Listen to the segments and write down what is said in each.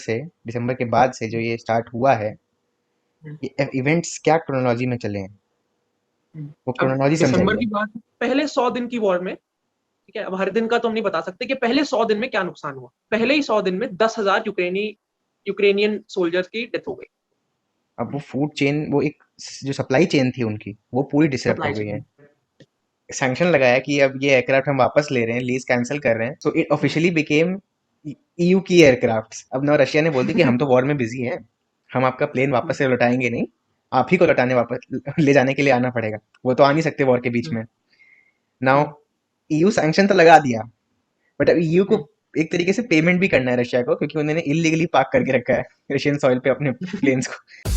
दिसंबर के बाद से जो ये स्टार्ट हुआ है, हम्म, ये इवेंट्स क्या क्रोनोलॉजी में चले हैं, वो अब क्रोनोलॉजी दिसंबर समझाइए। की बात, पहले 100 दिन की वॉर में, ठीक है, अब हर दिन का तो हम नहीं बता सकते कि पहले 100 दिन में क्या नुकसान हुआ। पहले ही 100 दिन में 10,000 यूक्रेनियन सोल्जर्स की डेथ हो गई। अब वो फूड चेन, वो एक जो सप्लाई चेन थी उनकी, वो पूरी डिसरप्ट हो सप्लाई गई है। चेन। सैंक्शन लगाया कि अब ये एयरक्राफ्ट हम वापस ले रहे हैं, लीज कैंसिल कर रहे हैं, so it officially became EU की एयरक्राफ्ट। अब ना रशिया ने बोल दी कि हम तो वॉर में बिजी हैं, हम आपका प्लेन वापस से लौटाएंगे नहीं, आप ही को लौटाने वापस ले जाने के लिए आना पड़ेगा, वो तो आ नहीं सकते वॉर के बीच में। नाउ ईयू सैंक्शन तो लगा दिया, बट अब ईयू को एक तरीके से पेमेंट भी करना है रशिया को, क्योंकि उन्होंने इलीगली पार्क करके रखा है रशियन सॉइल पे अपने प्लेन्स को।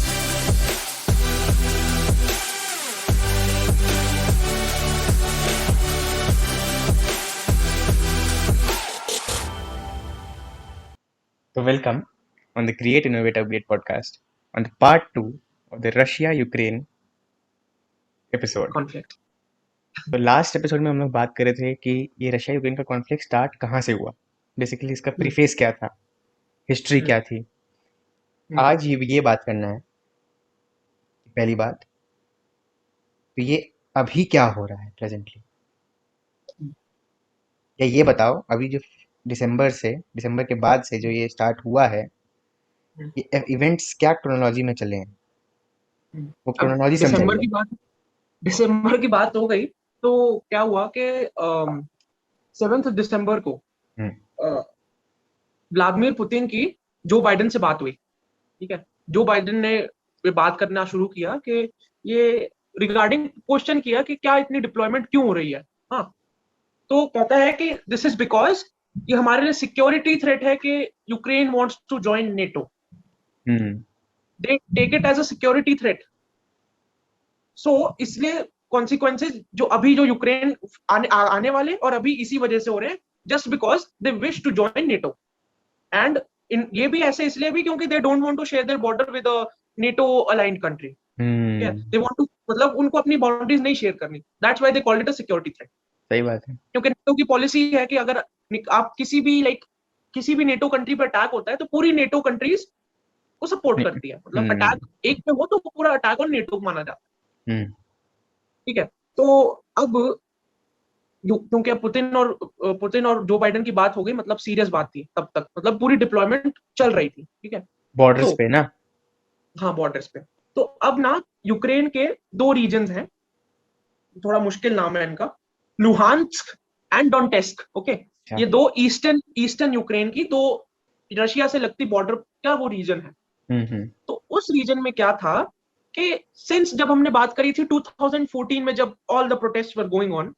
So welcome on the Create Innovate Upgrade podcast on the part 2 of the Russia Ukraine episode. Conflict. तो लास्ट एपिसोड में हम लोग बात कर रहे थे कि ये रशिया यूक्रेन का कॉन्फ्लिक्ट स्टार्ट कहाँ से हुआ, बेसिकली इसका प्रीफेस क्या था, हिस्ट्री क्या थी। आज ये बात करना है। पहली बात तो ये अभी क्या हो रहा है प्रेजेंटली, या ये बताओ अभी जो दिसंबर के बाद से जो ये स्टार्ट हुआ है, ये इवेंट्स क्या क्रोनोलॉजी में चले हैं, वो अब क्रोनोलॉजी दिसंबर समझाइए। की बात, हो गई। तो क्या हुआ कि 7 दिसंबर को हम्म। व्लादिमीर पुतिन की जो बाइडेन से बात हुई। ठीक है, जो बाइडेन ने ये बात करना शुरू किया कि ये रिगार्डिंग क्वेश्चन किया कि क्या इतनी डिप्लॉयमेंट क्यों हो रही है। हाँ, तो कहता है कि दिस इज बिकॉज ये हमारे लिए सिक्योरिटी थ्रेट है कि Ukraine wants to join NATO. Hmm. They take it as a security threat. So इसलिए कॉन्सिक्वेंसेज जो अभी जो यूक्रेन आने वाले और अभी इसी वजह से हो रहे हैं, just because they wish to join NATO. And ये भी ऐसे इसलिए भी क्योंकि they don't want to share their border with a NATO aligned country. ठीक है, हम्म। दे वांट टू, मतलब उनको अपनी बाउंड्रीज नहीं शेयर करनी। That's why they called it a security threat. सही बात है। क्योंकि नेटो की पॉलिसी है कि अगर आप किसी भी किसी भी नेटो कंट्री पर अटैक होता है तो पूरी नेटो कंट्रीज को सपोर्ट करती है। मतलब हम्म। अटैक एक पे हो तो वो पूरा अटैक ऑन नेटो माना जाता है। हम्म। ठीक है, तो अब क्योंकि पुतिन और जो बाइडेन की बात हो गई, मतलब सीरियस बात थी तब तक, मतलब पूरी डिप्लॉयमेंट चल रही थी। ठीक है, बॉर्डर्स तो पे ना। हाँ, बॉर्डर्स पे। तो अब ना यूक्रेन के दो रीजन हैं, थोड़ा मुश्किल नाम है इनका, लुहान्स्क एंड डोनेट्स्क। ओके, अच्छा। ये दो ईस्टर्न ईस्टर्न यूक्रेन की दो रशिया से लगती बॉर्डर का वो रीजन है। हम्म। तो उस रीजन में क्या था कि सिंस जब हमने बात करी थी 2014 में, जब all the protest were going on,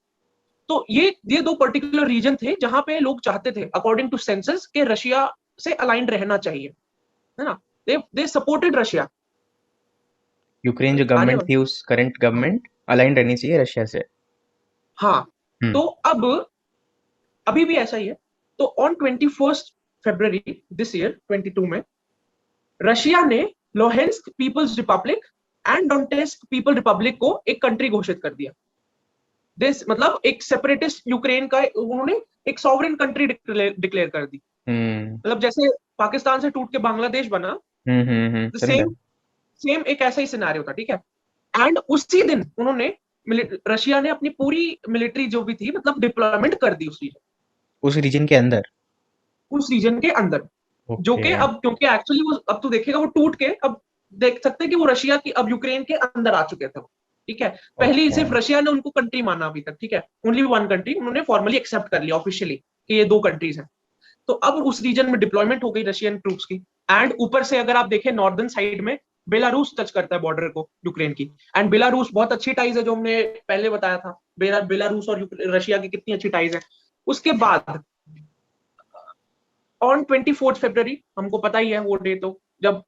तो ये दो पर्टिकुलर रीजन थे जहां पे लोग चाहते थे अकॉर्डिंग टू सेंसस के रशिया से अलाइंड रहना चाहिए, है ना। They supported Russia. यूक्रेन जो आने गवर्नमेंट वाले, थी, उस करंट गवर्नमेंट अलाइन रहनी चाहिए रशिया से। हाँ। हम्म। तो अब अभी भी ऐसा ही है। तो ऑन 21 फरवरी दिस ईयर 22 में रशिया ने Luhansk people's republic and Donetsk people republic को एक कंट्री घोषित कर दिया। दिस मतलब एक सेपरेटिस्ट यूक्रेन का उन्होंने एक सॉवरेन कंट्री डिक्लेयर कर दी। हम्म। मतलब जैसे पाकिस्तान से टूट के बांग्लादेश बना, समझा। सेम सेम एक ऐसा ही सिनेरियो था। ठीक है, एंड उसी दिन उन्होंने रशिया ने अपनी पूरी मिलिट्री जो भी थी, मतलब डिप्लॉयमेंट कर दी उस रीजन के अंदर। उस रीजन के अंदर। जो ओके। कि अब क्योंकि एक्चुअली वो अब तो देखेगा वो टूट के, अब देख सकते हैं कि वो रशिया की अब यूक्रेन के अंदर आ चुके थे वो। ठीक है, पहले ओके। सिर्फ रशिया ने उनको कंट्री माना अभी तक। ठीक है, ओनली वन कंट्री उन्होंने फॉर्मली एक्सेप्ट कर लिया ऑफिशियली कि ये दो कंट्रीज हैं। तो अब उस रीजन में डिप्लॉयमेंट हो गई रशियन ट्रूप्स की। एंड ऊपर से अगर आप देखें नॉर्दर्न साइड में बेलारूस टच करता है बॉर्डर को यूक्रेन की। एंड बेलारूस बहुत अच्छी टाइज है, जो हमने पहले बताया था, बेलारूस और रशिया की कितनी अच्छी टाइज है। उसके बाद ऑन 24 फरवरी, हमको पता ही है वो डे, तो जब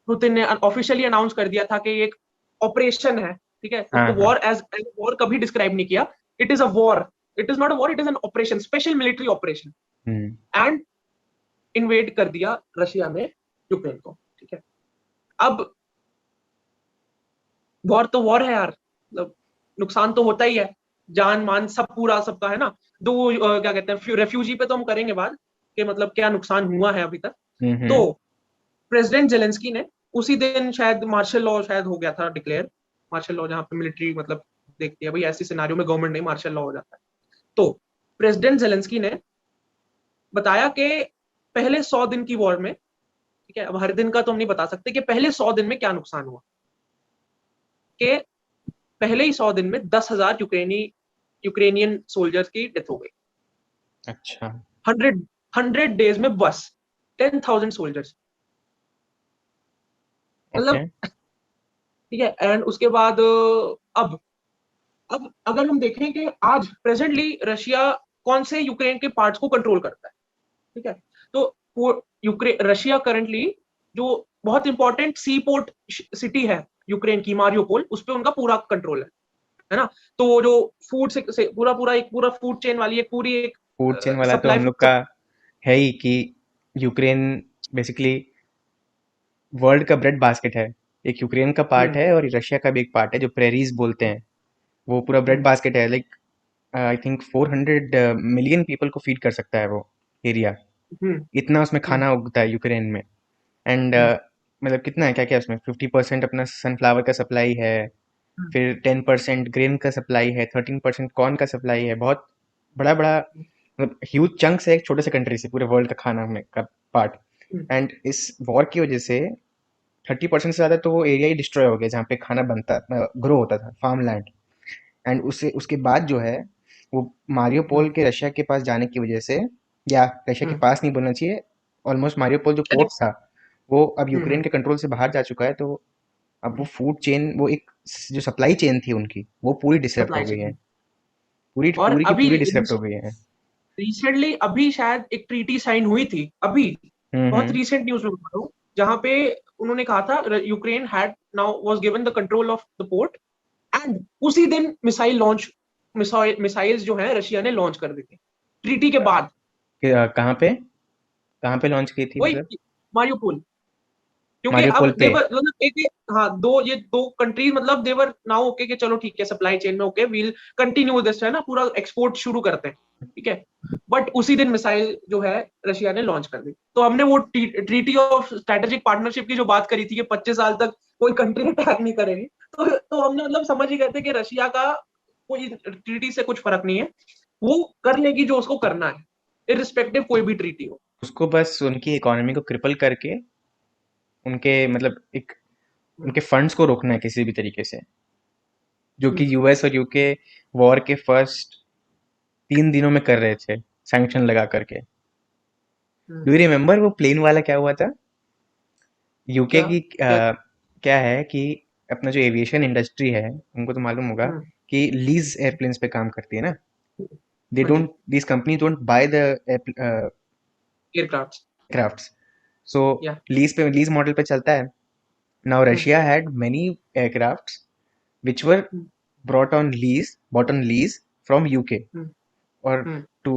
पुतिन ने ऑफिशियली अनाउंस कर दिया था कि ये एक ऑपरेशन है। ठीक है, हाँ उसको हाँ। वॉर एज वॉर कभी डिस्क्राइब नहीं किया। It is a war, it is not a war, it is an operation, special military operation. Hmm. And invade कर दिया रशिया ने यूक्रेन को। ठीक है, अब वॉर तो वॉर है यार, मतलब नुकसान तो होता ही है, जान मान सब पूरा सबका, है ना। दो क्या कहते हैं, रेफ्यूजी पे तो हम करेंगे बात कि मतलब क्या नुकसान हुआ है अभी तक। तो हम्म। प्रेसिडेंट जेलेंस्की ने उसी दिन शायद मार्शल लॉ शायद हो गया था डिक्लेयर, मार्शल लॉ जहाँ पे मिलिट्री मतलब देखती है भाई ऐसी सिनारियो में गवर्नमेंट नहीं, मार्शल लॉ हो जाता है। तो प्रेसिडेंट जेलेंस्की ने बताया कि पहले 100 दिन की वॉर में, ठीक है, अब हर दिन का तो हम नहीं बता सकते कि पहले 100 दिन में क्या नुकसान हुआ, कि पहले ही 100 दिन में 10,000 यूक्रेनियन सोल्जर्स की डेथ हो गई। अच्छा 100 डेज में बस 10,000 सोल्जर्स, ओके मतलब ठीक है। एंड उसके बाद अब अगर हम देखें कि आज प्रेजेंटली रशिया कौन से यूक्रेन के पार्ट्स को कंट्रोल करता है, ठीक है, तो वो यूक्रेन रशिया करंटली जो बहुत इंपॉर्टेंट सी पोर्ट सिटी है यूक्रेन की, मारियोपोल, उस पर उनका पूरा कंट्रोल है ना। तो वो जो फूड से पूरा फूड चेन वाली एक पूरी एक फूड चेन वाला तो सप्लाई, हम लोग का है ही कि यूक्रेन बेसिकली वर्ल्ड का ब्रेड बास्केट है। एक यूक्रेन का पार्ट है और रशिया का भी एक पार्ट है जो प्रेरीज बोलते हैं, वो पूरा ब्रेड बास्केट है। Like I think 400 million people को फीड कर सकता है वो एरिया, इतना उसमें खाना उगता है यूक्रेन में। एंड मतलब कितना है, क्या क्या उसमें 50% अपना सनफ्लावर का सप्लाई है, फिर 10% ग्रेन का सप्लाई है, 13% कॉर्न का सप्लाई है। बहुत बड़ा बड़ा मतलब ह्यूज चंक्स है एक छोटे से कंट्री से पूरे वर्ल्ड का खाना में का पार्ट। एंड इस वॉर की वजह से 30% से ज़्यादा तो वो एरिया ही डिस्ट्रॉय हो गया जहाँ पे खाना बनता ग्रो होता था, फार्म लैंड। एंड उससे उसके बाद जो है वो मारियोपोल के रशिया के पास जाने की वजह से, या रशिया के पास नहीं बोलना चाहिए, ऑलमोस्ट मारियोपोल जो पोर्ट था वो अब यूक्रेन के कंट्रोल से बाहर जा चुका है। तो अब वो फूड चेन, वो एक जो सप्लाई चेन थी उनकी, वो पूरी डिसरप्ट हो सप्लाई गई है, चेन। पूरी और पूरी की अभी पूरी डिसरप्ट हो गई है। रिसेंटली अभी शायद एक ट्रीटी साइन हुई थी अभी, बहुत हम्म। रिसेंट न्यूज में बता रहा हूँ, जहां पे उन्होंने कहा था Ukraine had now was given the control of the port, and उसी दिन मिसाइल्स जो है रशिया ने लॉन्च कर दी थी ट्रीटी के बाद। कहाँ पे लॉन्च की थी मतलब? वही मारियोपोल, क्योंकि अब मारियोपोल पे? देवर मतलब हाँ, ये दो कंट्रीज मतलब देवर नाउ ओके कि चलो ठीक है सप्लाई चेन में ओके वील कंटिन्यू दिस, है ना, पूरा एक्सपोर्ट शुरू करते हैं, ठीक है। बट उसी दिन मिसाइल जो है रशिया ने लॉन्च कर दी। तो हमने वो ट्रीटी ऑफ स्ट्रेटेजिक पार्टनरशिप की जो बात करी थी कि 25 साल तक कोई कंट्री अटैक नहीं करेगी, तो हमने मतलब समझ ही गए थे कि रशिया का कोई ट्रीटी से कुछ फर्क नहीं है, वो कर लेगी जो उसको करना है, इरिस्पेक्टिव कोई भी ट्रीटी हो। उसको बस उनकी इकोनॉमी को क्रिपल करके उनके मतलब एक उनके फंड्स को रोकना है किसी भी तरीके से, जो कि यूएस और यूके वॉर के फर्स्ट 3 दिनों में कर रहे थे, सैंक्शन लगा करके। डू यू रिमेम्बर वो प्लेन वाला क्या हुआ था? यूके क्या की क्या क्या है कि अपना जो एविएशन इंडस्ट्री है उनको तो मालूम होगा कि लीज एयरप्लेन्स पे काम करती है ना। दे हाँ जी, don't this company don't buy the aircraft, aircrafts, so या लीज मॉडल पे चलता है। Now Russia had many aircrafts which were bought on lease from UK or to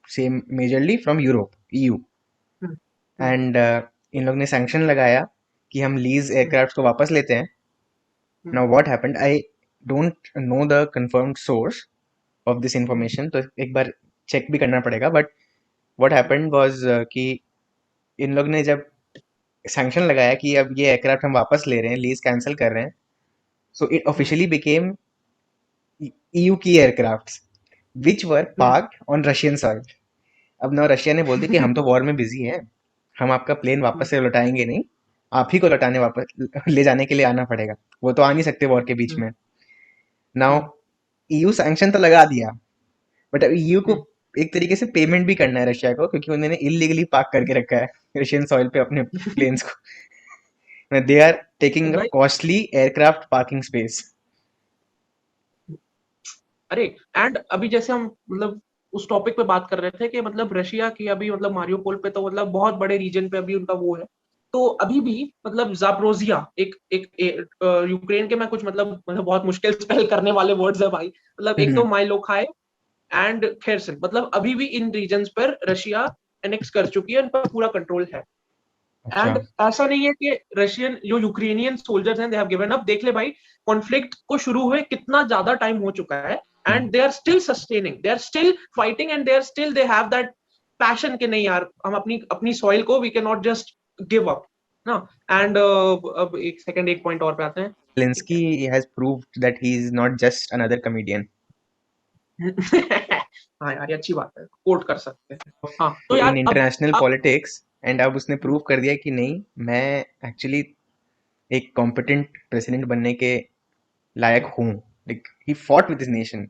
say majorly from Europe, EU। And in लोग ने sanction लगाया कि हम lease aircraft को वापस लेते हैं। Now what happened, I don't know the confirmed source of this information, तो एक बार चेक भी करना पड़ेगा। बट व्हाट हैपेंड वाज कि इन लोग ने जब सैंक्शन लगाया कि अब ये एयरक्राफ्ट हम वापस ले रहे हैं, लीज कैंसिल कर रहे हैं, so it officially became EU की aircrafts which were parked on Russian soil. अब ना रशिया ने बोल दिया कि हम तो वॉर में बिजी हैं, हम आपका प्लेन वापस से लौटाएंगे नहीं, आप ही को लौटाने वापस ले जाने के लिए आना पड़ेगा, वो तो आ नहीं सकते वॉर के बीच में। नाउ EU सैंक्शन तो लगा दिया, बट अब EU को एक तरीके से पेमेंट भी करना है रशिया को, क्योंकि उन्होंने इलीगली पार्क करके रखा है रशियन सॉइल पे अपने प्लेन्स को। दे आर टेकिंग भाई कॉस्टली एयरक्राफ्ट पार्किंग स्पेस। अरे, एंड अभी जैसे हम मतलब उस टॉपिक पे बात कर रहे थे कि मतलब रशिया की अभी मतलब मारियोपोल पे तो मतलब बहुत बड़े रीजन पे अभी उनका वो है, तो अभी भी मतलब जापोरोजिया एक यूक्रेन के, मैं कुछ मतलब बहुत मुश्किल स्पेल करने वाले वर्ड्स है भाई, मतलब एक तो माइलोखाई एंड खेरसन, मतलब अभी भी इन रीजन्स पर रशिया एनेक्स कर चुकी है, उन पर पूरा कंट्रोल है। अच्छा। एंड ऐसा नहीं है कि रशियन जो यूक्रेनियन सोल्जर्स हैं दे हैव गिवन अप, देख ले भाई कॉन्फ्लिक्ट को शुरू हुए कितना ज्यादा टाइम हो चुका है, and they are still sustaining, they are still fighting, and they have that passion कि नहीं यार हम अपनी अपनी सॉइल को we can not just give up. ना। एंड अब एक सेकंड, एक पॉइंट और पे आते हैं। Zelensky has proved that he is not just another comedian. हाँ यार, ये अच्छी बात है, कोट कर सकते हैं। हाँ तो In यार international अब politics, and अब उसने प्रूव कर दिया कि नहीं, मैं एक्चुअली एक कॉम्पिटेंट प्रेसिडेंट बनने के लायक हूँ। Like he fought with his nation.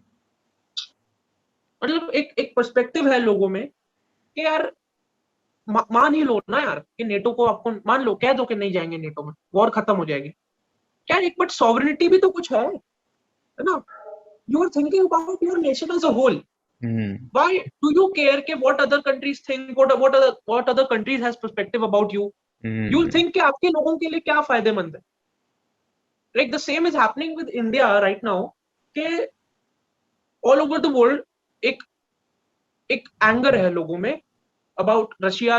मतलब एक एक पर्सपेक्टिव है लोगों में कि यार मान ही लो ना यार कि नेटो को, आपको मान लो, कह दो कि नहीं जाएंगे नेटो में, वॉर खत्म हो जाएगी। क्या एक बट सॉवरेनिटी भी तो कुछ है ना। You are thinking about your nation as a whole. Hmm. Why do you care कि what other countries think, what other countries has perspective about you? You'll Hmm. think कि आपके लोगों के लिए क्या फायदेमंद है। Like the same is happening with India right now कि all over the world एक एक एंगर है लोगों में about Russia,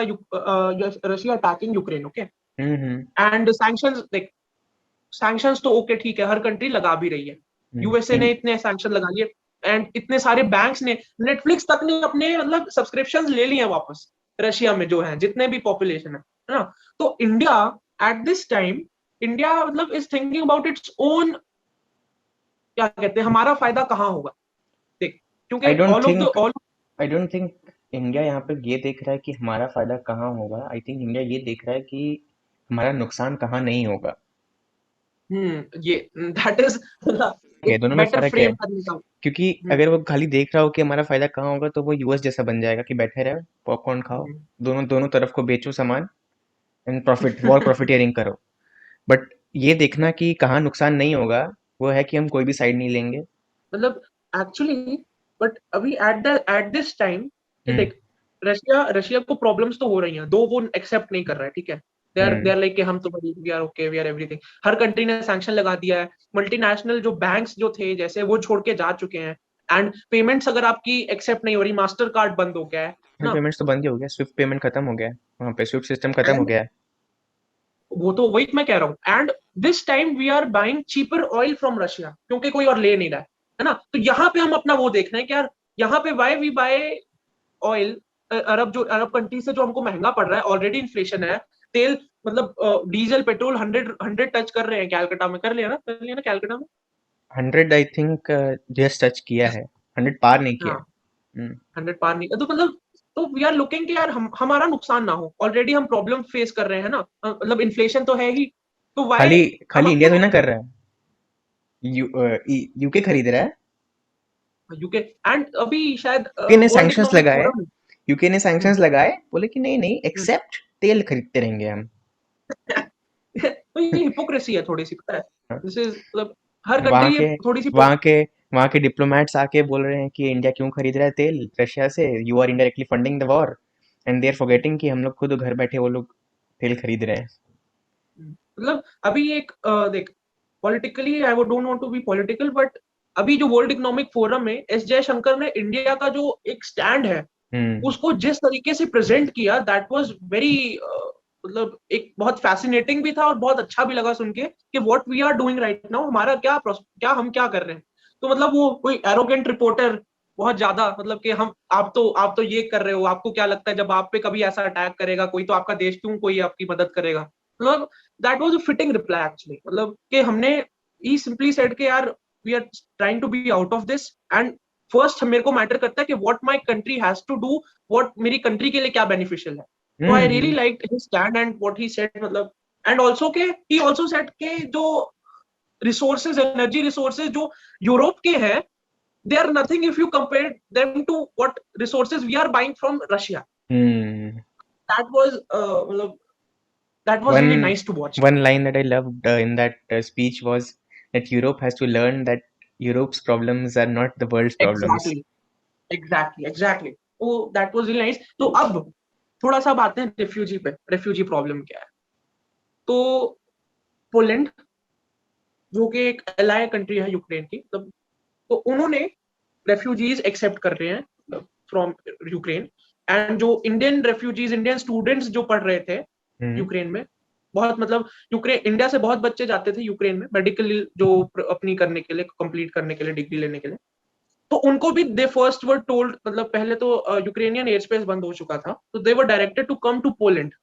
Russia attacking Ukraine, okay. Hmm. And sanctions, देख, सैंक्शंस तो ओके ठीक है, हर कंट्री लगा भी रही है। Hmm. यूएसए ने इतने सैंक्शन लगा लिए, एंड इतने सारे बैंक्स ने, नेटफ्लिक्स तक ने अपने मतलब सब्सक्रिप्शन ले लिए वापस रशिया में जो है, जितने भी पॉपुलेशन है ना। तो India at this time, India मतलब is thinking about its own, क्या कहते हैं, हमारा फायदा कहाँ होगा। देख, क्योंकि I don't all of the think all, I don't think India यहाँ पे ये देख रहा है कि हमारा फायदा कहाँ होगा। आई थिंक इंडिया ये देख रहा है कि हमारा नुकसान कहाँ नहीं होगा। ये दैट इज ये एक दोनों में बेटर फर्क है, फ्रेम करने का। क्योंकि हम्म, अगर वो खाली देख रहा हो कि हमारा फायदा कहाँ होगा, तो वो यूएस जैसा बन जाएगा कि बैठे रहो, पॉपकॉर्न खाओ, हम्म। दोनों दोनों तरफ को बेचो सामान, एंड प्रॉफिट वॉर प्रॉफिटियरिंग करो। बट ये देखना कि कहाँ नुकसान नहीं होगा, वो है कि हम कोई भी साइड नहीं लेंगे। मतलब एक्चुअली, बट अभी एट दिस टाइम, कि हम्म। देख, रशिया रशिया को प्रॉब्लम्स तो हो रही हैं, दो वो एक्सेप्ट नहीं कर रहा है, ठीक है। दे हम्म। आर लाइक कि हम तो we are okay, we are everything. हर कंट्री ने सैंक्शन लगा दिया है, मल्टीनेशनल जो बैंक्स जो थे जैसे, वो छोड़ के जा चुके हैं। एंड पेमेंट्स अगर आपकी एक्सेप्ट नहीं हो रही, मास्टर कार्ड बंद हो गया है ना। पेमेंट्स तो बंद ही हो गया, स्विफ्ट पेमेंट खत्म हो गया है, वहाँ पे स्विफ्ट सिस्टम खत्म हो एंड गया है। वो तो वही मैं कह रहा हूँ। And this time we are buying cheaper oil from Russia, क्योंकि कोई और ले नहीं रहा है ना। तो यहाँ पे हम अपना वो देख रहे हैं कि यार, यहाँ पे why we buy oil, Arab country से, जो हमको महंगा पड़ रहा है, ऑलरेडी इन्फ्लेशन है। तेल मतलब डीजल पेट्रोल 100 टच कर रहे हैं, कैलकाटा में कर लिया ना कैलकाटा में। 100 आई थिंक जस्ट टच किया है, 100 पार नहीं किया हाँ, है। हम्म। 100 पार नहीं, तो मतलब, तो वी आर लुकिंग कि यार हमारा नुकसान ना हो, ऑलरेडी हम प्रॉब्लम फेस कर रहे हैं ना, मतलब इन्फ्लेशन तो है ही, तो वाई खाली हम खाली इंडिया तो अपना, ना कर रहा है, यूके खरीद रहा है। यूके, एंड अभी शायद यूके ने वर्ल्ड सैंक्शंस इकोनॉमिक लगाए, फोरम। यूके ने सैंक्शंस लगाए, बोले कि नहीं नहीं, एक्सेप्ट तेल खरीदते रहेंगे हम। तो ये हिपोक्रेसी है थोड़ी सी, पता है। दिस इज मतलब हर वहाँ कंट्री ये के थोड़ी सी वहाँ के वहाँ के डिप्लोमेट्स आके बोल रहे हैं कि इंडिया क्यों खरीद रहा है तेल रशिया से, you are indirectly funding the war, and they are forgetting कि हम लोग खुद घर बैठे वो लोग तेल खरीद रहे हैं। मतलब अभी एक देख, politically I would don't want to be political, but अभी जो वर्ल्ड इकोनॉमिक फोरम में एस जयशंकर ने इंडिया का जो एक स्टैंड है, हम्म। उसको जिस तरीके से प्रेजेंट किया, दैट वाज वेरी, मतलब एक बहुत फैसिनेटिंग भी था और बहुत अच्छा भी लगा सुन के कि what we are doing right now, हमारा क्या हम क्या कर रहे हैं। तो मतलब वो कोई एरोगेंट रिपोर्टर, बहुत ज्यादा मतलब कि हम, आप तो ये कर रहे हो, आपको क्या लगता है जब आप पे कभी ऐसा अटैक करेगा कोई, तो आपका देश क्यों कोई आपकी मदद करेगा। मतलब that was a fitting reply actually, मतलब कि हमने ही सिंपली सेड कि यार, we are trying to be out of this, and first मेरे को मैटर करता है कि what my country has to do, what मेरी कंट्री के लिए क्या बेनिफिशियल है। तो I really hmm. Like his stand and what he said, मतलब, एंड आल्सो के ही आल्सो सेड के जो रिसोर्सेज, एनर्जी रिसोर्सेज जो यूरोप के हैं, they are nothing if you compare them to what resources we are buying from Russia. Hmm. That was मतलब that was really One nice to watch. one line that I loved in that speech was that Europe has to learn that Europe's problems are not the world's problems. Exactly, exactly, तो that was really nice. तो अब थोड़ा सा बातें हैं refugee पे, refugee problem क्या है। तो पोलैंड, जो कि एक एलाय कंट्री है यूक्रेन की, तो उन्होंने रेफ्यूजीज एक्सेप्ट कर रहे हैं फ्रॉम यूक्रेन। एंड जो इंडियन रेफ्यूजीज, इंडियन स्टूडेंट्स जो पढ़ रहे थे हम्म। यूक्रेन में, बहुत मतलब यूक्रेन, इंडिया से बहुत बच्चे जाते थे यूक्रेन में मेडिकल जो अपनी करने के लिए, कंप्लीट करने के लिए, डिग्री लेने के लिए। तो उनको भी दे फर्स्ट वर टोल्ड, मतलब पहले तो यूक्रेनियन एयर स्पेस बंद हो चुका था, तो they were directed to come to Poland.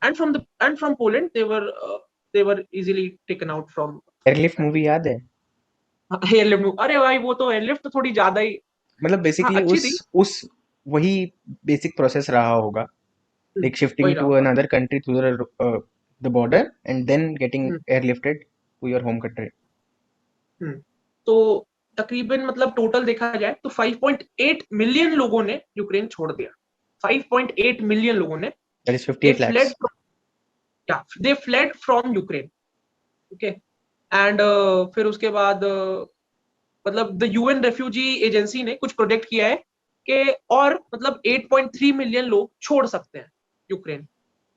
and from Poland they were easily taken out from Airlift that. Movie याद है? एयरलिफ्ट, अरे भाई वो तो एयरलिफ्ट तो थोड़ी ज्यादा ही, मतलब हाँ बेसिकली अच्छी उस थी। उस वही बेसिक प्रोसेस रहा होगा, लाइक वही शिफ्टिंग रहा टू होगा। Another country through the border and then getting hmm, airlifted to your home country. Hmm. तो तकरीबन मतलब टोटल देखा जाए तो 5.8 मिलियन लोगों ने यूक्रेन छोड़ दिया। 5.8 मिलियन लोगों ने, that is they 58 fled lakhs। They fled from Ukraine. Okay. And फिर उसके बाद मतलब द यूएन रेफ्यूजी एजेंसी ने कुछ प्रोजेक्ट किया है कि और मतलब 8.3 मिलियन लोग छोड़ सकते हैं Ukraine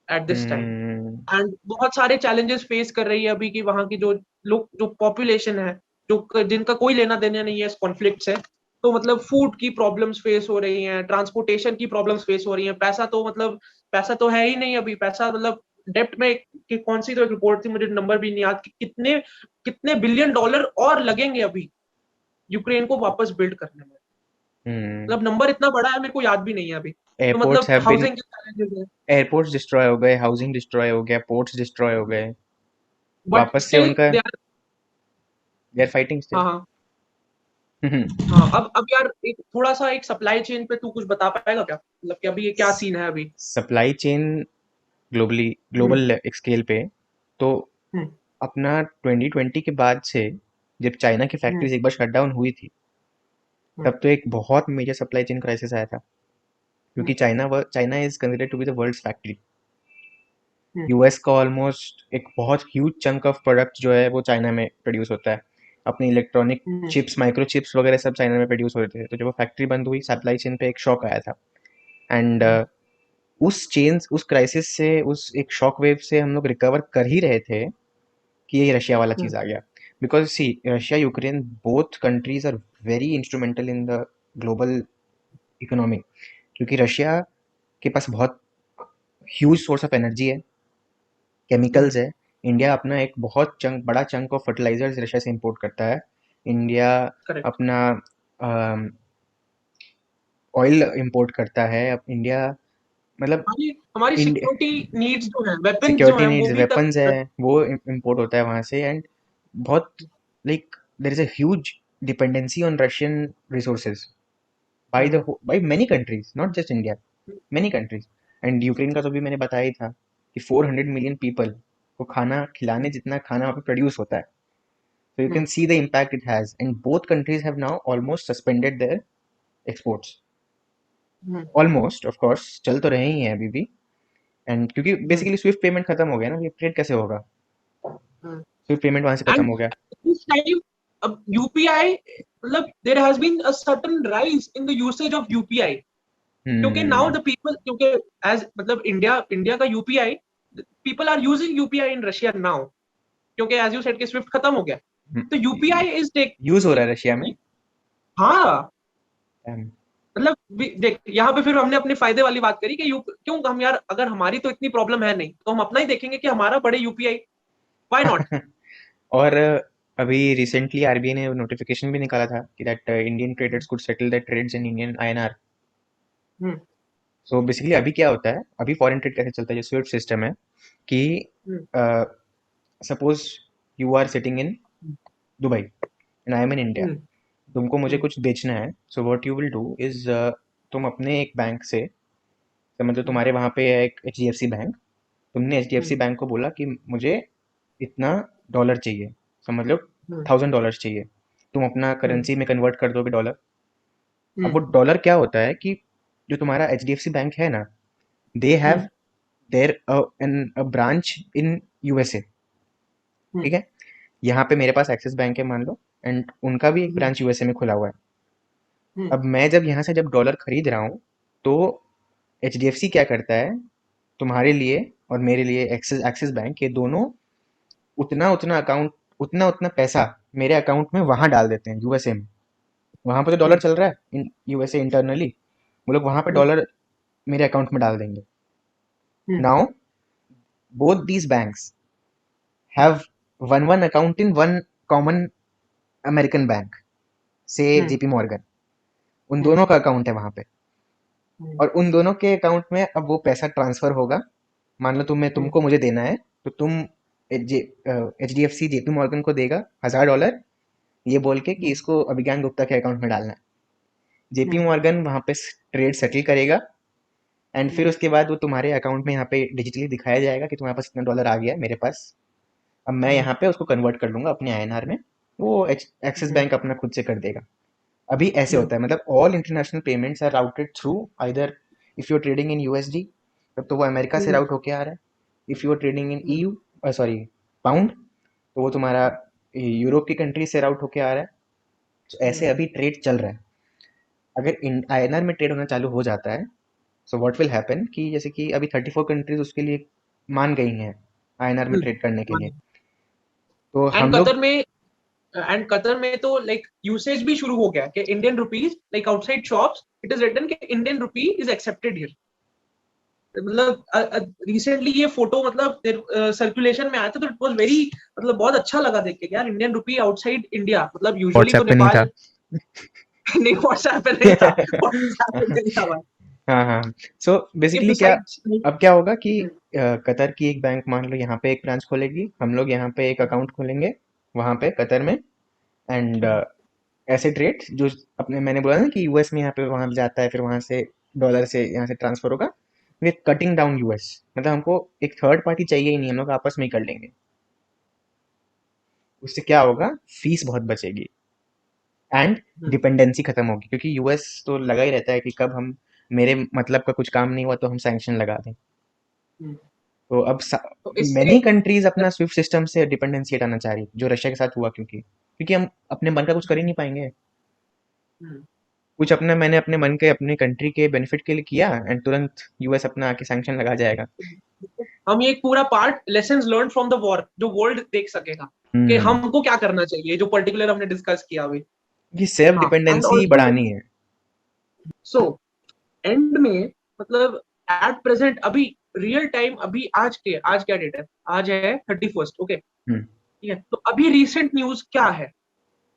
eight this time. Hmm. And बहुत सारे चैलेंजेस फेस कर रही है अभी की वहां की जो लोग, जो पॉपुलेशन है, जो जिनका कोई लेना देना नहीं है इस कॉन्फ्लिक्ट से। तो मतलब फूड की प्रॉब्लम्स फेस हो रही हैं, ट्रांसपोर्टेशन की प्रॉब्लम्स फेस हो रही हैं, पैसा तो मतलब पैसा तो है ही नहीं अभी, पैसा मतलब डेप्ट में कि कौन सी तो एक रिपोर्ट थी, मुझे नंबर भी नहीं याद कि कितने कितने बिलियन डॉलर और लगेंगे अभी यूक्रेन को वापस बिल्ड करने में। हम्म। मतलब नंबर इतना बड़ा है, मेरे को याद भी नहीं है अभी। तो एयरपोर्ट्स मतलब हैव बीन हाउसिंग के चैलेंजेस है, एयरपोर्ट्स डिस्ट्रॉय हो गए, हाउसिंग डिस्ट्रॉय हो गया, पोर्ट्स डिस्ट्रॉय हो गए। बट वापस से स्टिल उनका they are. They are fighting हाँ स्टिल। हाँ हाँ। अब यार एक थोड़ा सा एक सप्लाई चेन पे तू कुछ बता पाएगा क्या, मतलब कि अभी ये क्या सीन है अभी? सप्लाई चेन हम्म, ग्लोबल स्केल पे, तो हम्म, अपना 2020 के बाद से जब चाइना की हम्म, फैक्ट्रीज एक बार शट डाउन हुई थी, हम्म, तब तो एक बहुत मेजर सप्लाई चेन क्राइसिस आया था, हम्म, क्योंकि China is considered to be the world's factory. Hmm, US का ऑलमोस्ट एक बहुत ह्यूज चंक ऑफ प्रोडक्ट जो है वो चाइना में प्रोड्यूस होता है। अपने इलेक्ट्रॉनिक हम्म, चिप्स, माइक्रो चिप्स वगैरह सब चाइना में प्रोड्यूस होते थे। तो जब वो फैक्ट्री बंद हुई, सप्लाई चेन पे एक शॉक आया था। एंड हम्म, उस क्राइसिस से, उस एक शॉक वेव से हम लोग रिकवर कर ही रहे थे कि ये रशिया वाला हम्म, चीज़ आ गया। Because see, Russia Ukraine both countries are very instrumental in the global economy, क्योंकि रशिया के पास बहुत ह्यूज सोर्स ऑफ एनर्जी है, हम्म, केमिकल्स है। इंडिया अपना एक बहुत बड़ा चंक ऑफ फर्टिलाइजर्स रशिया से इंपोर्ट करता है। India correct. अपना ऑयल इंपोर्ट करता है। अब इंडिया मतलब हमारी हमारी इंडिया सिक्योरिटी नीड्स जो है, वेपन्स जो सिक्योरिटी है वो नीड्स, भी तक। वेपन्स है, वो इंपोर्ट होता है वहाँ से। एंड बहुत like there is a huge dependency on Russian resources by hmm, by many countries, not just India, many countries. And Ukraine का तो भी मैंने बताया ही था कि 400 मिलियन पीपल को खाना खिलाने जितना खाना वहाँ पे प्रोड्यूस होता है। So you can hmm, see the impact it has, and both countries have now almost suspended their exports. Hmm, Almost, of course, चल तो रहे ही हैं अभी भी। एंड क्योंकि हम्म, बेसिकली स्विफ्ट पेमेंट खत्म हो गया ना, ये ट्रेड कैसे होगा? हम्म। स्विफ्ट पेमेंट वहां से खत्म एंड हो गया। दिस टाइम अब यूपीआई, मतलब there has been a certain rise in the usage of UPI, क्योंकि नाउ हम्म। द पीपल, क्योंकि एज मतलब इंडिया इंडिया का UPI, people are using UPI in Russia now, क्योंकि एज यू सेड कि SWIFT खत्म हो गया। तो यूपीआई इज टेक। यूज हो रहा है रशिया में। हाँ, हम्म। मतलब देख यहाँ पे फिर हमने अपने फायदे वाली बात करी कि क्यों हम यार, अगर हमारी तो इतनी प्रॉब्लम है नहीं तो हम अपना ही देखेंगे कि हमारा बड़े यूपीआई, व्हाई नॉट। और अभी रिसेंटली आरबीआई ने नोटिफिकेशन भी निकाला था कि that Indian traders could settle their trades in Indian INR. Hmm, so basically अभी क्या होता है, अभी फॉरेन ट्रेड कैसे चलता है, जो स्विफ्ट सिस्टम है कि hmm, suppose you are sitting in Dubai and I am in India, hmm, तुमको मुझे हम्म, कुछ बेचना है। So what you will do is, तुम अपने एक बैंक से, तो मतलब हम्म, तुम्हारे वहाँ पे है एक एचडीएफसी बैंक, तुमने हम्म, एचडीएफसी बैंक को बोला कि मुझे इतना डॉलर चाहिए, समझ लो हम्म, $1000 चाहिए। तुम अपना हम्म, करेंसी में कन्वर्ट कर दोगे डॉलर। अब हम्म, वो डॉलर क्या होता है कि जो तुम्हारा एचडीएफसी बैंक है ना, they have hmm, there an a branch in USA. Hmm, ठीक है, यहाँ पे मेरे पास एक्सिस बैंक है मान लो, एंड उनका भी एक हम्म, ब्रांच यूएसए में खुला हुआ है। हम्म, अब मैं जब यहाँ से जब डॉलर खरीद रहा हूँ, तो एचडीएफसी क्या करता है, तुम्हारे लिए और मेरे लिए, एक्सिस एक्सिस बैंक, ये दोनों उतना उतना अकाउंट, उतना उतना पैसा मेरे अकाउंट में वहां डाल देते हैं यूएसए में। वहां पे तो डॉलर हम्म, चल रहा है यूएसए इंटरनली, वो लोग वहां पे हम्म, डॉलर मेरे अकाउंट में डाल देंगे। Hmm, now both these banks have one one account in one common American bank, say hmm, JP Morgan, उन हम्म, दोनों का अकाउंट है वहां पे। हम्म, और उन दोनों के अकाउंट में अब वो पैसा ट्रांसफर होगा मान लो हम्म, तुमको मुझे देना है, तो तुम HDFC JP मॉर्गन को देगा $1000, ये बोल के कि हम्म, इसको अभिज्ञान गुप्ता के अकाउंट में डालना है। जेपी हम्म, मॉर्गन वहां पे ट्रेड सेटल करेगा, एंड फिर हम्म, उसके बाद वो तुम्हारे अकाउंट में यहाँ पे डिजिटली दिखाया जाएगा कि तुम्हारे पास इतना डॉलर आ गया है मेरे पास। अब मैं हम्म, यहाँ पे उसको कन्वर्ट कर लूंगा अपने INR में, वो एक्सिस हम्म, बैंक अपना खुद से कर देगा। अभी ऐसे हम्म, होता है, मतलब all international payments are routed through either, if you are trading in USD तब तो वो अमेरिका से हम्म, राउट होके आ रहा है, if you are trading in hmm, EU, sorry, pound, तो वो तुम्हारा यूरोप की कंट्री से राउट होके आ रहा है। तो ऐसे हम्म, अभी ट्रेड चल रहा है। अगर INR में ट्रेड होना चालू हो जाता है, सो व्हाट विल हैपन कि जैसे कि अभी 34 कंट्रीज उसके लिए मान गई हैं INR में ट्रेड करने के लिए। तो एंड हम लोग, कतर में तो लाइक यूसेज भी शुरू हो गया कि Indian rupees like outside shops it is written कि Indian rupee is accepted here. मतलब रिसेंटली ये फोटो मतलब सर्कुलेशन में आया था तो इट वाज वेरी मतलब बहुत अच्छा लगा देख के यार इंडियन रुपी आउटसाइड इंडिया मतलब यूजुअली तो व्हाट्सएप पे नहीं था। नेपाल नहीं व्हाट्सएप पे नहीं था व्हाट्सएप पे नहीं था भाई हाँ हाँ। सो ये बेसिकली क्या, बिसाइड्स अब क्या होगा कि कतर की एक बैंक मान लो यहाँ पे एक ब्रांच खोलेगी, हम लोग यहाँ पे एक अकाउंट खोलेंगे वहाँ पे कतर में, एंड ऐसे ट्रेड जो अपने मैंने बोला ना कि US में यहाँ पे वहाँ जाता है, फिर वहाँ से डॉलर से यहाँ से ट्रांसफर होगा विथ कटिंग डाउन US, मतलब हमको एक थर्ड पार्टी चाहिए ही नहीं, हम लोग आपस में ही कर लेंगे। उससे क्या होगा, फीस बहुत बचेगी, एंड डिपेंडेंसी खत्म होगी, क्योंकि US तो लगा ही रहता है कि कब हम, मेरे मतलब का कुछ काम नहीं हुआ तो हम सैंक्शन लगा दें। तो अब तो इससे मेनी कंट्रीज अपना स्विफ्ट सिस्टम से डिपेंडेंसी हटाना चाह रही, जो रशिया के साथ हुआ, क्योंकि हम अपने मन का कुछ कर ही नहीं पाएंगे। कुछ अपना मैंने अपने मन के अपने कंट्री के बेनिफिट के लिए किया, एंड तुरंत US अपना आके सैंक्शन लगा जाएगा। हम ये एक पूरा part lessons learn from the war जो वर्ल्ड देख सकेगा कि हम्म। हमको क्या करना चाहिए जो पर्टिकुलर हमने डिस्कस किया अभी। ये सेल्फ हाँ एंड डिपेंडेंसी ऑल्सो बढ़ानी है। सो एंड में मतलब एट प्रेजेंट अभी रियल टाइम अभी आज क्या डेट है आज है 31st ओके हम्म। ठीक है तो अभी रिसेंट न्यूज क्या है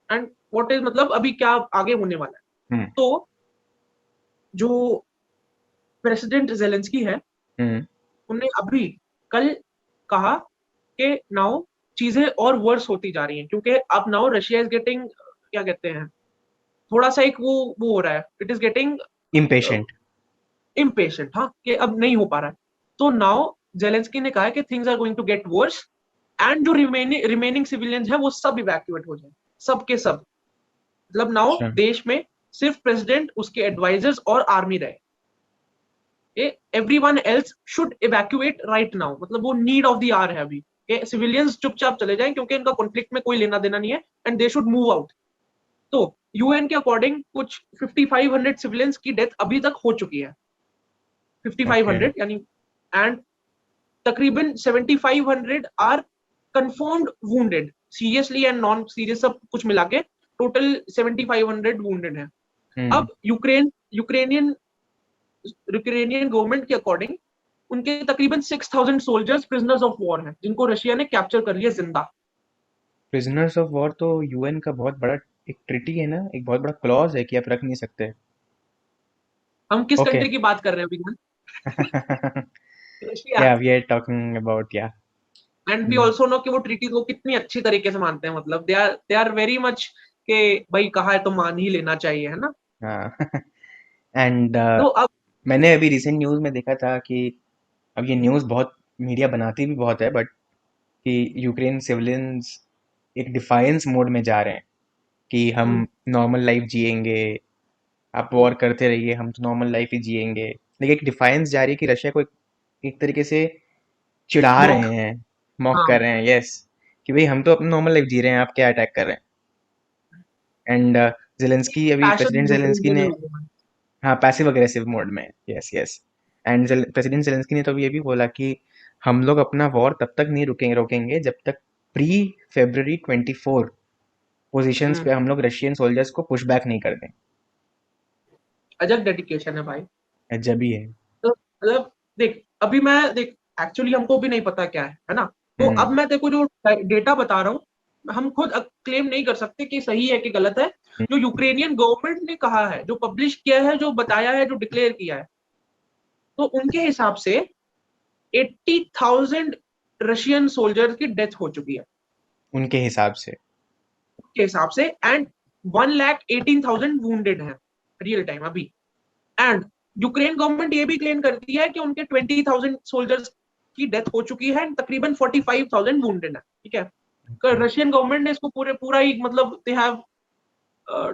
एंड व्हाट इज मतलब अभी क्या आगे होने वाला है। हम्म। तो जो प्रेसिडेंट जेलेंस्की है हम्म। उन्होंने अभी कल कहा कि नाउ चीजें और वर्स होती जा रही हैं क्योंकि अब नाउ रशिया इज गेटिंग क्या कहते हैं थोड़ा सा एक वो हो रहा है it is getting impatient. Impatient हाँ कि अब नहीं हो पा रहा है। तो नाउ जेलेंस्की ने कहा है कि things are going to get worse and जो रिमेनिंग सिविलियंस हैं वो सब इवैक्यूएट हो जाए सब के सब मतलब नाउ अच्छा। देश में सिर्फ प्रेसिडेंट उसके एडवाइजर्स और आर्मी रहे everyone else should evacuate right now मतलब वो नीड ऑफ द आवर है अभी कि सिविलियंस चुपचाप चले जाएं क्योंकि इनका कॉन्फ्लिक्ट में कोई लेना देना नहीं है and they should move out. तो यूएन के अकॉर्डिंग कुछ 5500 सिविलियंस की डेथ अभी तक हो चुकी है ओके। 5500 यानी एंड तकरीबन 7500 are confirmed wounded seriously and non serious सब कुछ मिला के टोटल 7500 वुंडेड है। हम्म। अब यूक्रेनियन यूक्रेनियन गवर्नमेंट के अकॉर्डिंग उनके तकरीबन 6000 सोल्जर्स प्रिजनर्स ऑफ वॉर हैं जिनको रशिया ने कैप्चर कर लिया जिंदा। प्रिजनर्स ऑफ वॉर तो UN का बहुत बड़ा एक ट्रिटी है ना, एक बहुत बड़ा क्लॉज है कि आप रख नहीं सकते। हम किस ओके। कंट्री की बात कर रहे हैं अभी रशिया। या वी आर टॉकिंग अबाउट, या। एंड वी ऑल्सो नो कि वो ट्रीटी को कितनी अच्छी तरीके से मानते हैं मतलब दे आर वेरी मच के भाई कहा है तो मान ही लेना चाहिए है ना। हाँ। एंड तो अब मैंने अभी रिसेंट न्यूज़ में देखा था कि अब ये न्यूज़ बहुत मीडिया बनाती भी बहुत है, बट कि यूक्रेन सिविलियंस एक डिफायंस मोड में जा रहे हैं कि हम नॉर्मल लाइफ जिएंगे, आप वॉर करते रहिए, हम तो नॉर्मल लाइफ ही जिएंगे। लेकिन एक डिफायंस जा रही है कि रशिया को एक तरीके से चिढ़ा मॉक रहे हैं, मॉक हाँ कर रहे हैं, यस, कि भाई हम तो अपनी नॉर्मल लाइफ जी रहे हैं, आप क्या अटैक कर रहे हैं। एंड जेलेंस्की, अभी पैशन प्रेसिडेंट जेलेंस्की यूक्रेनियन ने, लोगों में। हाँ, पैसिव अग्रेसिव मोड में, yes yes. And president Zelensky ने तो अभी ये भी बोला कि हम लोग अपना वॉर तब तक नहीं रोकेंगे जब तक प्री February 24 पोजीशंस पे हम्म, हम लोग रशियन सोल्जर्स को पुश बैक नहीं कर दें। अजब डेडिकेशन है भाई। जब ही है। तो मतलब देख अभी मैं देख एक्चुअली हमको भी नहीं पता क्या है ना। तो अब हम्म। मैं तेरे को जो डेटा बता रहा हूँ हम खुद क्लेम नहीं कर सकते कि सही है कि गलत है। जो यूक्रेनियन गवर्नमेंट ने कहा है जो पब्लिश किया है जो बताया है जो डिक्लेयर किया है तो उनके हिसाब से 80,000 रशियन सोल्जर्स की डेथ हो चुकी है उनके हिसाब से। के हिसाब से, एंड 1,18,000 वुंडेड हैं रियल टाइम अभी। एंड यूक्रेन गवर्नमेंट ये भी क्लेम करती है कि उनके 20,000 सोल्जर्स की डेथ हो चुकी है, तकरीबन 45,000 वुंडेड है, ठीक है। रशियन गवर्नमेंट ने इसको पूरा ही मतलब दे हैव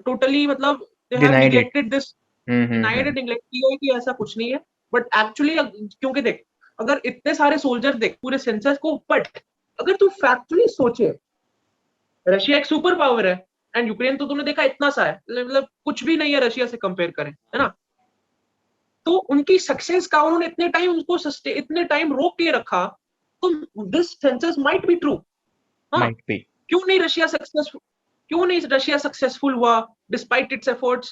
टोटली मतलब they have denied it. Neglected this, denied and neglect किया है कि ऐसा कुछ नहीं है। बट एक्चुअली क्योंकि देख, अगर इतने सारे सोल्जर देख पूरे सेंसस को, बट अगर तू फैक्चुअली सोचे, रशिया एक सुपर पावर है एंड यूक्रेन तो तुमने देखा इतना सा है, मतलब कुछ भी नहीं है रशिया से कंपेयर करें, है ना। तो उनकी सक्सेस का उन्होंने इतने टाइम उसको इतने टाइम रोक के रखा, तो this census might be true. हाँ, माइट बी। क्यों नहीं रशिया सक्सेसफुल हुआ डिस्पाइट इट्स एफर्ट्स,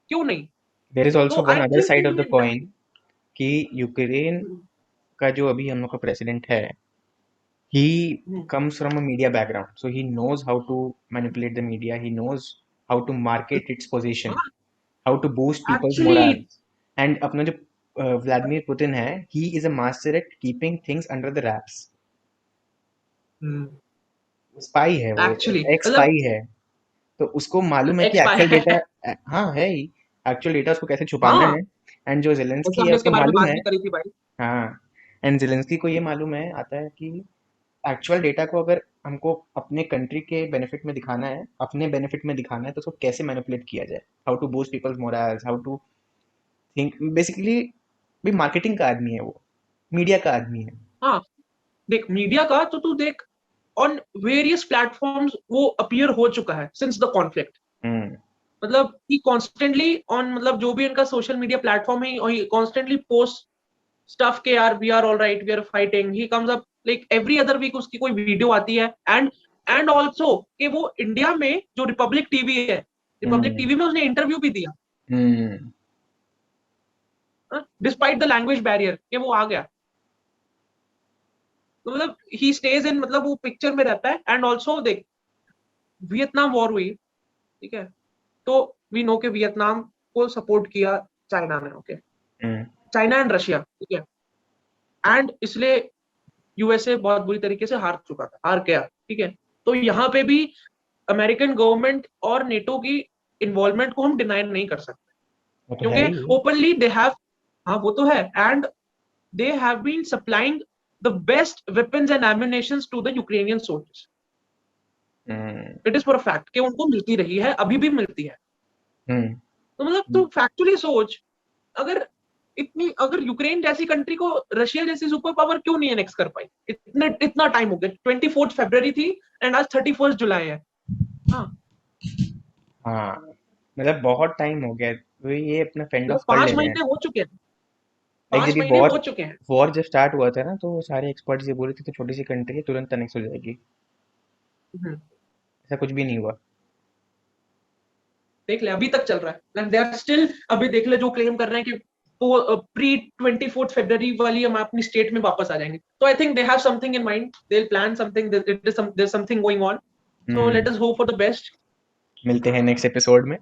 क्यों नहीं। देयर इज ऑल्सो तो one I other think side of the coin कि यूक्रेन का जो अभी हम लोग का प्रेसिडेंट है, he comes from a media background, so he knows how to manipulate the media, he knows how to market its position, how to boost people's actually morals. And अपना जो व्लादिमीर पुतिन है, he is a master at keeping things under the wraps. Spy है वो, actually एक मतलब spy है। तो उसको मालूम है कि एक्सपायर एक्चुअल है। डेटा, हाँ है ही, एक्चुअल डेटा उसको कैसे छुपाना हाँ, है। एंड जो वैसे जेलेंस्की है हमने इसके उसको बारे में मालूम बात है। भी करी थी भाई। हाँ, एंड जेलेंस्की को ये मालूम है आता है कि एक्चुअल डेटा को अगर हमको अपने कंट्री के बेनिफिट में दिखाना है, अपने बेनिफिट में दिखाना है, तो उसको कैसे मैनिपुलेट किया जाए, how to boost people's morals, how to think, basically भी मार्केटिंग का आदमी है वो, मीडिया का आदमी है। हाँ, देख मीडिया का तो तू देख, ऑन वेरियस प्लेटफॉर्म्स वो अपीयर हो चुका है सिंस द कॉन्फ्लिक्ट। हम्म। मतलब ही कॉन्स्टेंटली ऑन, मतलब जो भी इनका सोशल मीडिया प्लेटफॉर्म है, ही कॉन्स्टेंटली पोस्ट स्टफ के यार we are all right, we are fighting, he comes up like every other week उसकी कोई वीडियो आती है। एंड ऑल्सो कि वो इंडिया में जो रिपब्लिक टीवी है, रिपब्लिक हम्म। टीवी में उसने इंटरव्यू भी दिया हम्म। डिस्पाइट द लैंग्वेज बैरियर कि वो आ गया। तो मतलब ही स्टेज इन, मतलब वो पिक्चर में रहता है। एंड ऑल्सो देख, वियतनाम वॉर हुई, ठीक है, तो वी नो के वियतनाम को सपोर्ट किया चाइना ने, okay, hmm. China and Russia, ठीक है। एंड इसलिए यूएसए बहुत बुरी तरीके से हार चुका था, हार गया, ठीक है। तो यहाँ पे भी अमेरिकन गवर्नमेंट और नेटो की इन्वॉल्वमेंट को हम डिनाई नहीं कर सकते, वो तो है क्योंकि ही। ओपनली दे हैव, हाँ वो तो है, and they have been supplying the best weapons and ammunitions to the Ukrainian soldiers. Hmm. It is for a fact कि उनको मिलती रही है, अभी भी मिलती है। तो मतलब हम्म। तू फैक्चुअली सोच, अगर इतनी, अगर यूक्रेन जैसी कंट्री को रशिया जैसी सुपर पावर क्यों नहीं एनेक्स कर पाई, इतना टाइम हो गया, 24 फरवरी थी एंड आज 31 जुलाई है। हाँ, हाँ, मतलब बहुत टाइम हो गया, तो ये अपना फेंड मतलब ऑफ कर ले पांच रहे हैं। महीने हो चुके हैं, लाइक जब पांच ये महीने वॉर हो चुके हैं। वॉर जब स्टार्ट हुआ था ना, तो सारे एक्सपर्ट्स ये बोल रहे थे तो छोटी सी कंट्री है, तुरंत अनेक्स हो जाएगी। हम्म, ऐसा कुछ भी नहीं हुआ। देख ले अभी तक चल रहा है एंड दे आर स्टिल, अभी देख ले जो क्लेम कर रहे हैं कि वो प्री 24 फरवरी वाली हम अपनी स्टेट में वापस आ जाएंगे। तो I think they have something in mind, they will plan something, there is something going on. So let hmm. Us hope for the best. मिलते हैं नेक्स्ट एपिसोड में।